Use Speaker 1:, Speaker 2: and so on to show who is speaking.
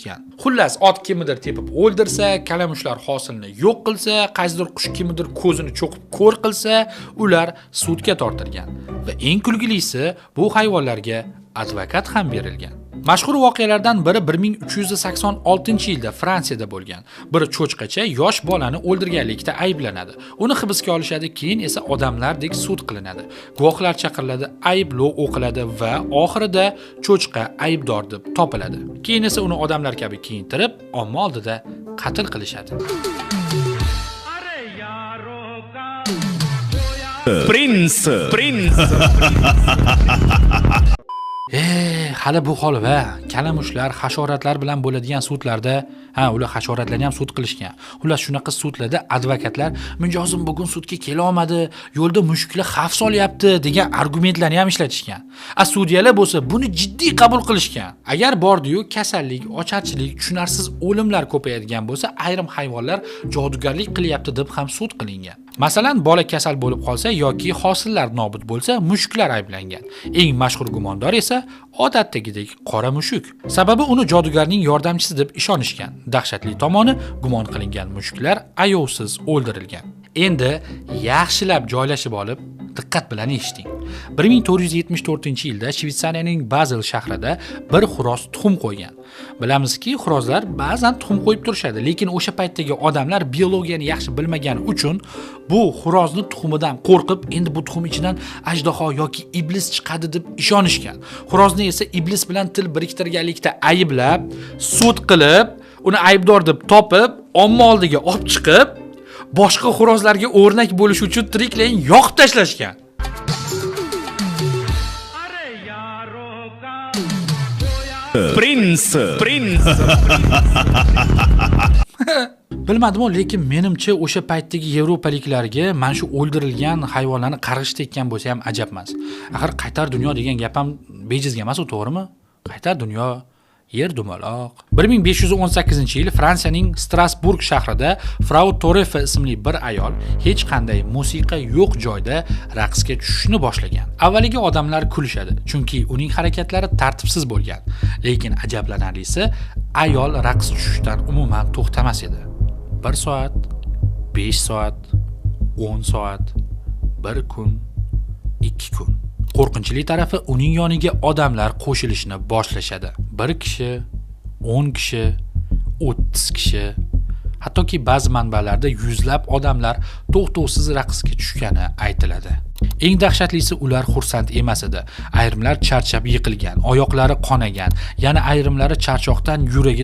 Speaker 1: qilishgan. Xullas, ot kimnidir tepib o'ldirsa, kalamushlar hosilni yo'q qilsa, qaysidir qush kimnidir ko'zini cho'qib ko'r qilsa, ular sudga tortilgan. Va eng kulgilisi, bu hayvonlarga advokat ham berilgan. Mashhur voqealardan biri 1386-yilda Fransiyada bo'lgan. Bir cho'chqacha yosh bolani o'ldirganlikda ayblanadi. Uni hibsga olishadi, keyin esa odamlardek sud qilinadi. Guvohlar chaqiriladi, ayblov o'qiladi va oxirida cho'chqa aybdor deb topiladi. Keyin esa uni odamlar kabi kiyintirib, omma oldida qatl qilishadi.
Speaker 2: Prins.
Speaker 1: Hali bu hol va kalamushlar, hasharotlar bilan bo'ladigan sudlarda, ular hasharotlarni ham sud qilishgan. Xullas shunaqa sudlarda advokatlar mijozim bugun sudga kela olmadi, yo'lda mushuklar xavf solyapti degan argumentlarni ham ishlatishgan. Sudyalar bo'lsa buni jiddiy qabul qilishgan. Agar bordi-yu kasallik, ocharchilik, tushunarsiz o'limlar ko'payadigan bo'lsa, ayrim hayvonlar jodugarlik qilyapti deb ham sud qilingan. Masalan, bola kasal bo'lib qolsa yoki hosillar nobud bo'lsa, mushuklar ayblangan. Eng mashhur gumondor esa odatdagidek qora mushuk. Sababi uni jodugarning yordamchisi deb ishonishgan. Dahshatli tomoni, gumon qilingan mushuklar ayovsiz o'ldirilgan. Endi yaxshilab joylashib olib, diqqat bilan eshiting. 1474-yilda Shvetsariyaning Basel shahrida bir xo'roz tuxum qo'ygan. Bilamizki, xo'rozlar ba'zan tuxum qo'yib turishadi, lekin o'sha paytdagi odamlar biologiyani yaxshi bilmagani uchun bu xo'rozni tuxumidan qo'rqib, endi bu tuxum ichidan ajdaho yoki iblis chiqadi deb ishonishgan. Xo'rozni esa iblis bilan til biriktirganlikda ayblab, sud qilib, uni aybdor deb topib, omma oldiga olib chiqib, boshqa xo'rozlarga o'rnak bo'lish uchun tiriklayin yoqib tashlashgan.
Speaker 2: Prins.
Speaker 1: Bilmadim, lekin menimcha o'sha paytdagi yevropaliklarga mana shu o'ldirilgan hayvonlarni qarg'ish tekkan bo'lsa ham ajab emas. Axir qaytar dunyo degan gap ham bejizga emas, to'g'rimi? Qaytar dunyo, yer dumaloq. 1518-yil Fransiyaning Strasburg shahrida Frau Torefe ismli bir ayol hech qanday musiqa yo'q joyda raqsga tushishni boshlagan. Avvaliga odamlar kulishadi, chunki uning harakatlari tartibsiz bo'lgan. Lekin ajablanarlisi, ayol raqs tushishdan umuman to'xtamas edi. 1 soat, 5 soat, 10 soat, 1 kun, 2 kun. Qo'rqinchli tarafi uning yoniga odamlar qo'shilishni boshlashadi. 1 kishi, 10 kishi, 30 kishi, hattoki ba'zi manbalarda yuzlab odamlar to'xtovsiz raqsga tushgani aytiladi. Eng dahshatlisi, ular xursand emas edi. Ayrimlar charchab yiqilgan, oyoqlari qonagan, yana ayrimlari charchoqdan yuragi